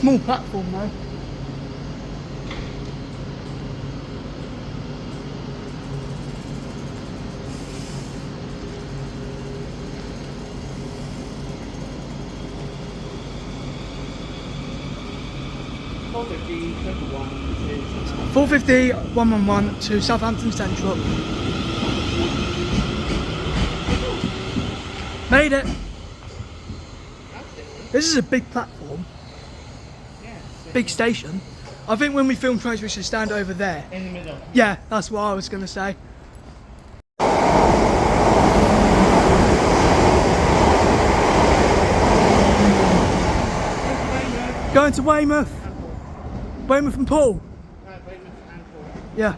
Small platform though. $4.50 111 to Southampton Central. Made it. This is a big platform. Big station. I think when we film trains we should stand over there. In the middle. Yeah, that's what I was going to say. Going to Weymouth. Weymouth and Poole. No, Weymouth and Poole. Yeah.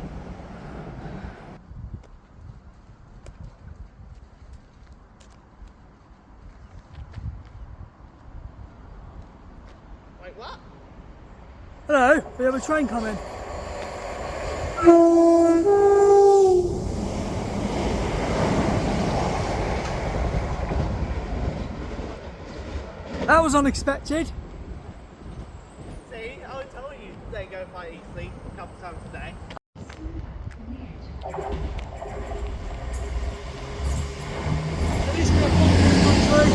Wait, what? Hello, we have a train coming. That was unexpected. See, I told you they go quite easily a couple times a day. At least we got one in this country.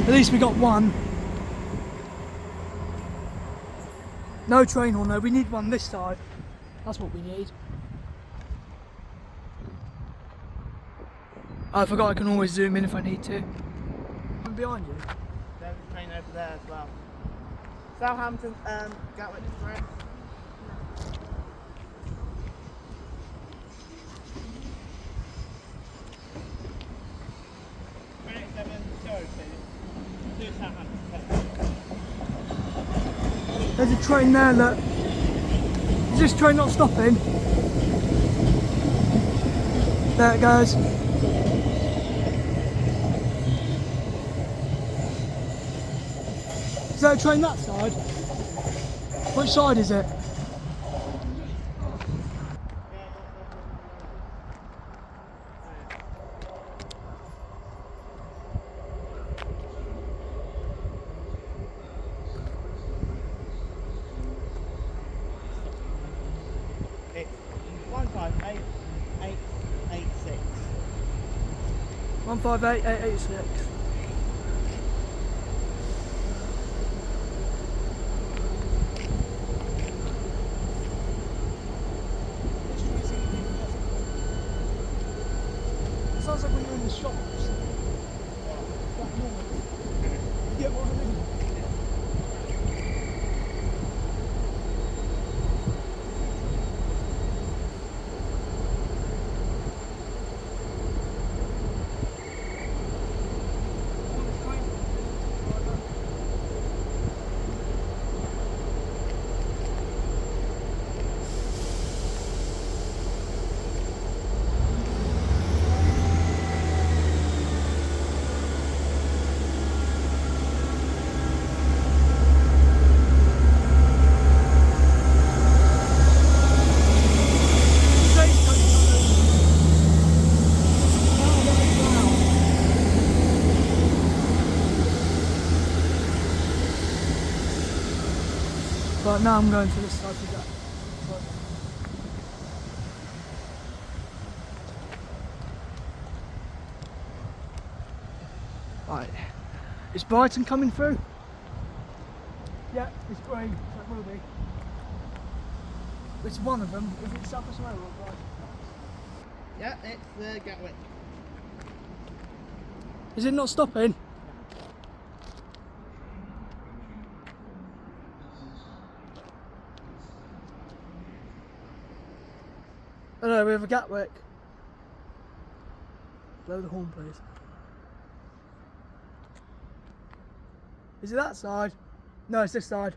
At least we got one. No train horn though, we need one this side. That's what we need. I forgot I can always zoom in if I need to. I'm behind you. There's a train over there as well. Southampton and Gatwick, correct? There's a train there, look. Is this train not stopping? There it goes. Is there a train that side? Which side is it? It's 158886. 158886. It sounds like when you're in the shops. Like normal. You get what I mean? But now I'm going to this side of that. Right. Is Brighton coming through? Yeah, it's green, so it will be. It's one of them. Is it South West Railway or Brighton? Yeah, it's the Gatwick. Is it not stopping? Hello, we have a Gatwick. Blow the horn, please. Is it that side? No, it's this side.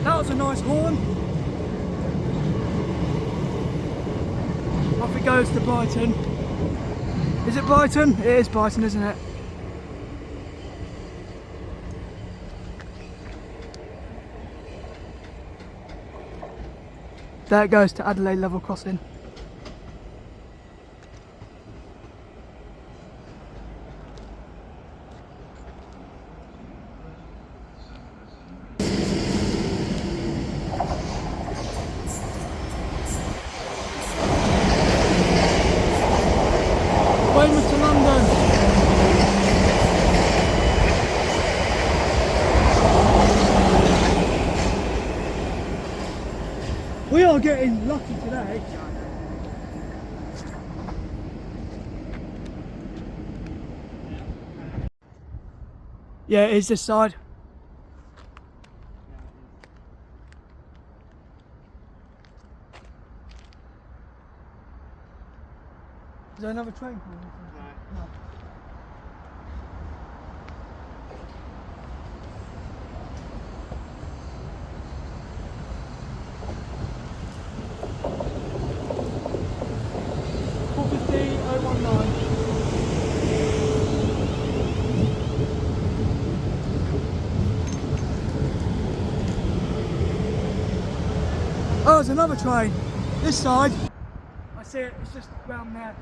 That was a nice horn. Off it goes to Brighton. Is it Brighton? It is Brighton, isn't it? There it goes to Adelaide level crossing. Weymouth to London. We are getting lucky today. Yeah, it is this side. Is there another train coming? No. Oh, there's another train. This side. I see it, it's just round there.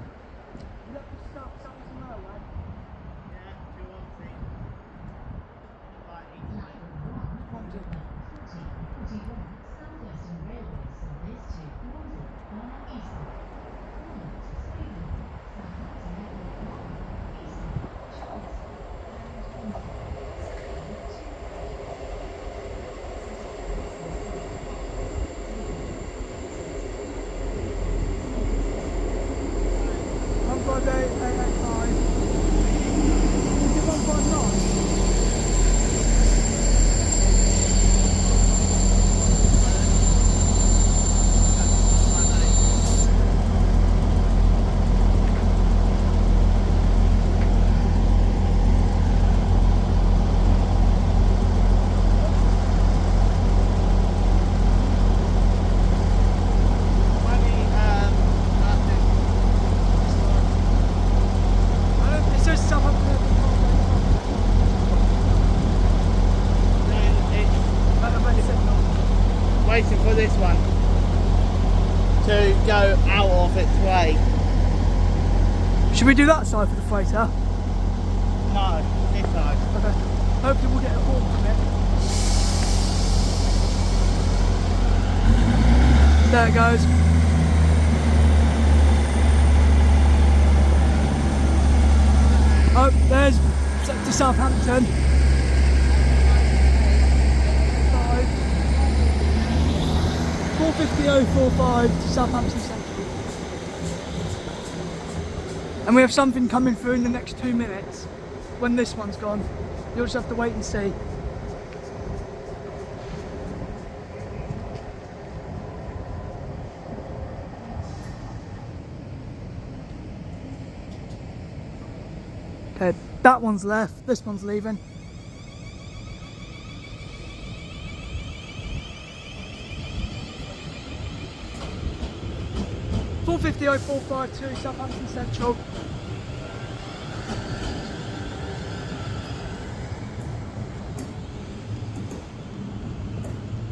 Is that the stuff? Something's on railway? Yeah, 213. By each way. Waiting for this one to go out of its way. Should we do that side for the freighter? No, this side. Okay. Hopefully we'll get a warm from it. There it goes. Oh, there's to Southampton. 450.045 to Southampton Central. And we have something coming through in the next 2 minutes when this one's gone. You'll just have to wait and see. Okay, that one's left, this one's leaving. .450.045 to Southampton Central.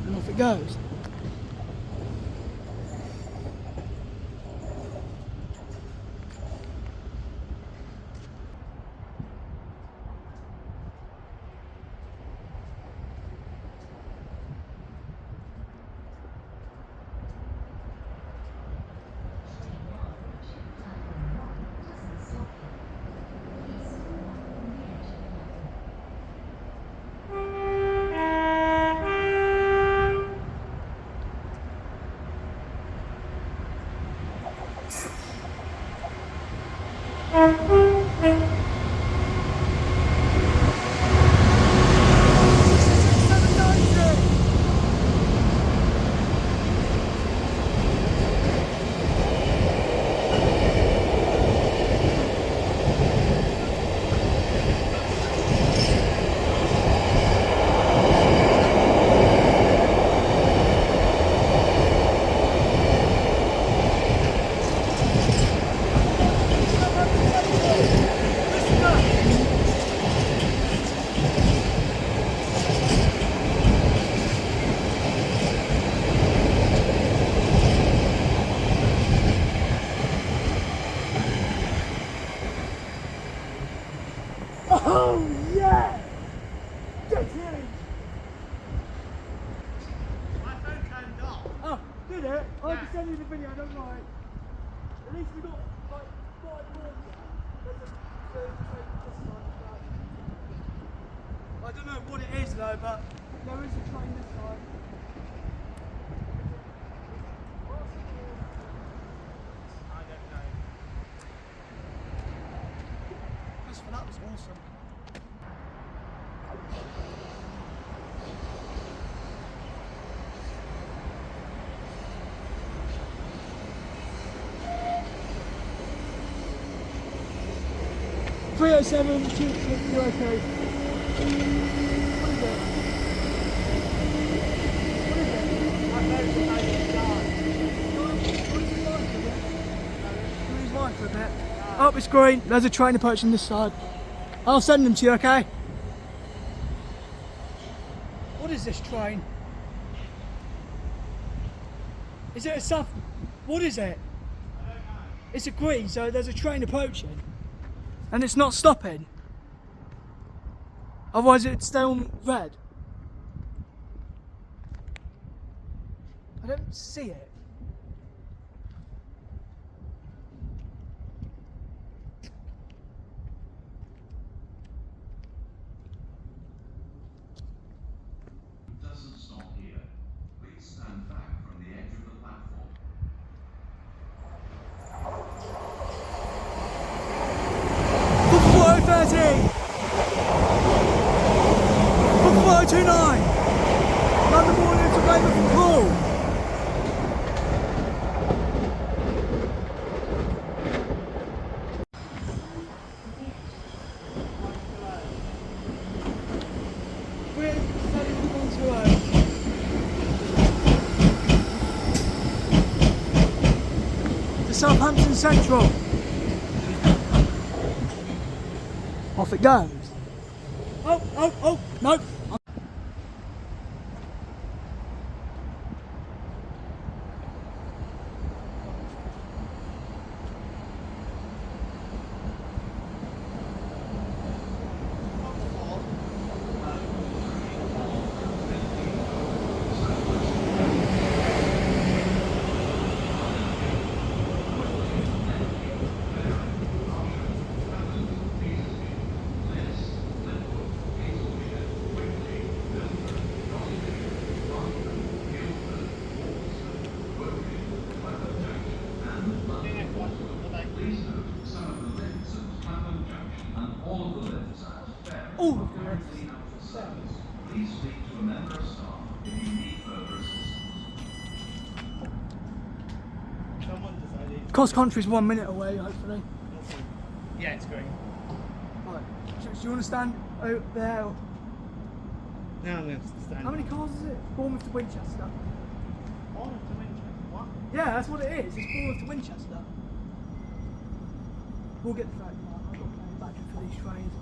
And off it goes. it? I Yeah. can send you the video, don't worry. At least we got like 5 more. There's a train this side as well. I don't know what it is though, but there is a train this side. I don't know. That was awesome. 307, you're okay. What is it? For a bit. Oh, it's green. There's a train approaching this side. I'll send them to you, okay? What is this train? Is it a south? What is it? I don't know. It's a green, so there's a train approaching. And it's not stopping. Otherwise it'd stay on red. I don't see it. Doesn't stop here. Please stand back from the edge of the platform. For 4:30! For 4:29! London morning to Weymouth from Poole! Southampton Central. Off it goes. Oh, no. All of the lifts. Please speak to a member of staff if you need further assistance. Someone decided. Cross country's 1 minute away, hopefully. Yeah, it's green. Right. Do you want to stand over there? Or... Now I'm going to stand. How many cars is it? Bournemouth to Winchester. Bournemouth to Winchester. What? Yeah, that's what it is. It's Bournemouth to Winchester. We'll get the fact now. I've got plenty back for these trains.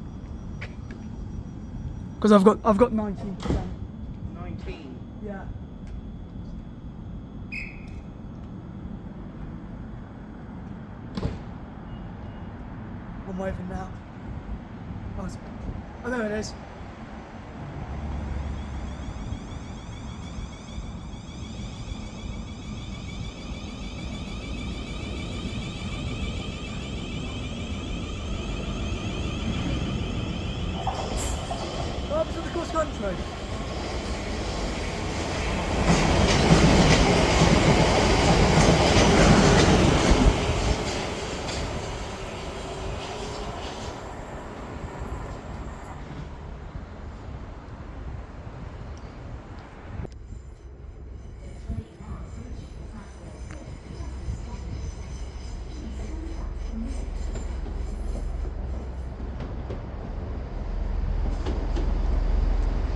Because I've got 19%. 19. Yeah. I'm waving now. Oh, there it is. Up to the cross country.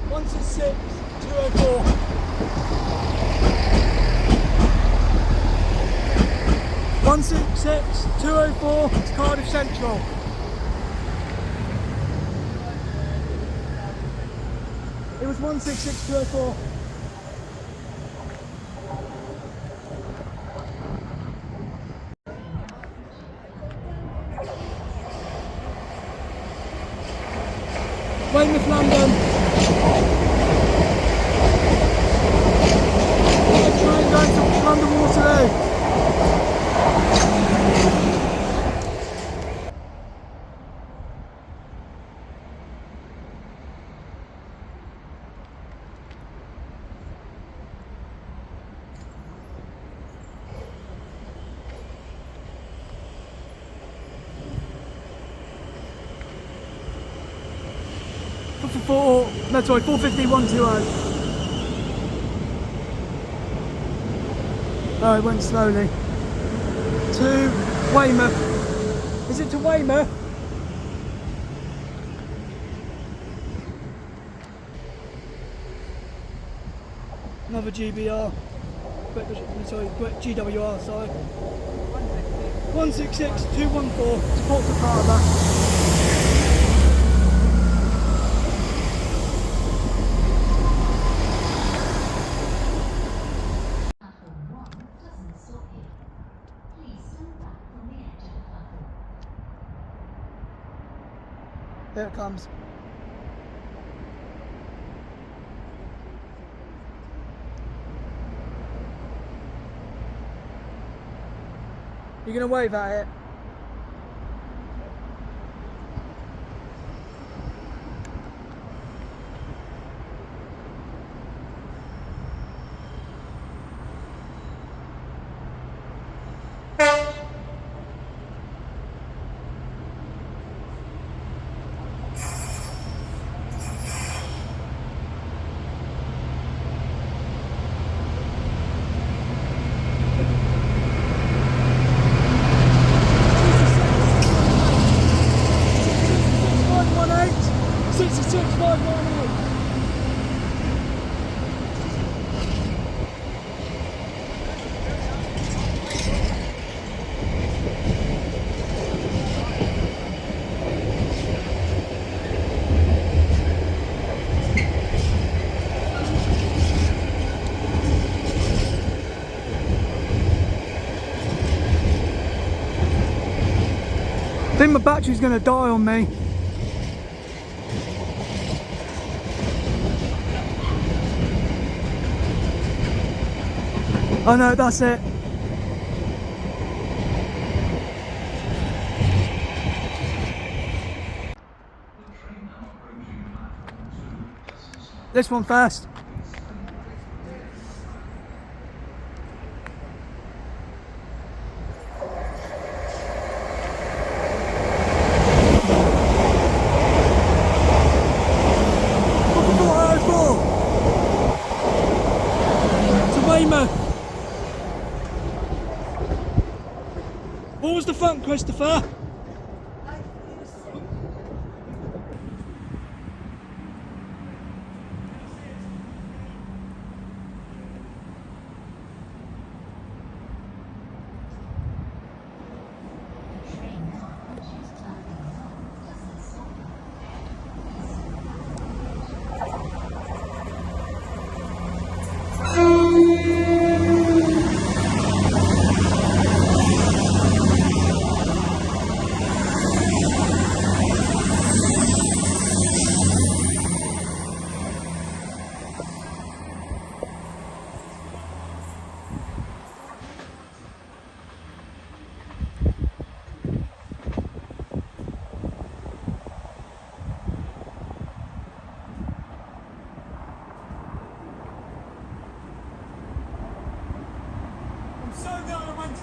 Once it's 6, 204. Once it's 6, 204, it's Cardiff Central. It was 166, 204. Weymouth, London. Train going to London Waterloo. no sorry, 450-120. Oh, it went slowly. To Weymouth. Is it to Weymouth? Another GBR. Sorry, GWR, sorry. 166-214, support for Harbour. Here it comes. You're going to wave at it? I think my battery's going to die on me. Oh no, that's it. This one first. What was the front, Christopher?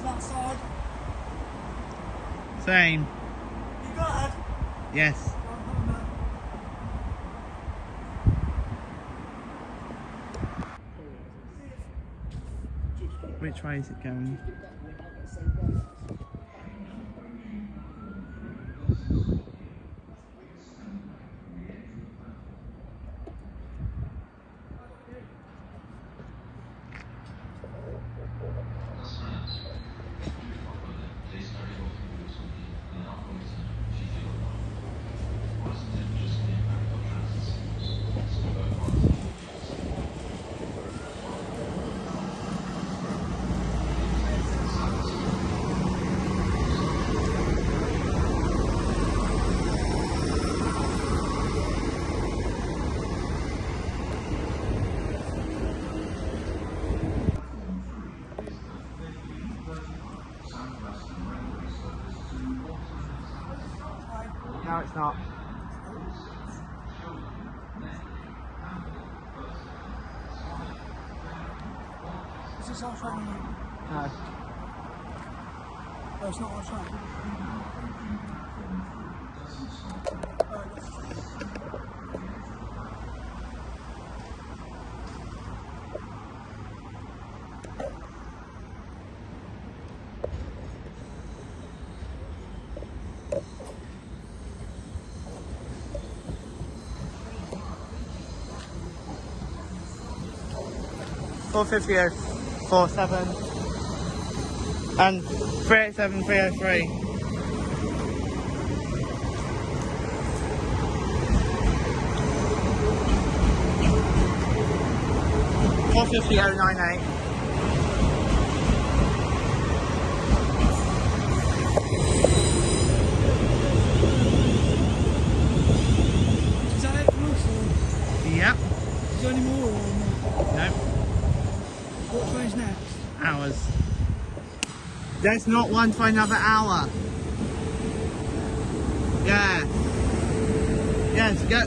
That side. Same. You glad? Yes. Which way is it going? No, it's not. Is this our train? No. Oh, it's not our train. 450-47 and 387-303. 450-098. Is that it from us? Yep. Is there any more or not? No. What train's next? Hours. There's not one for another hour. Yeah. Yes, go.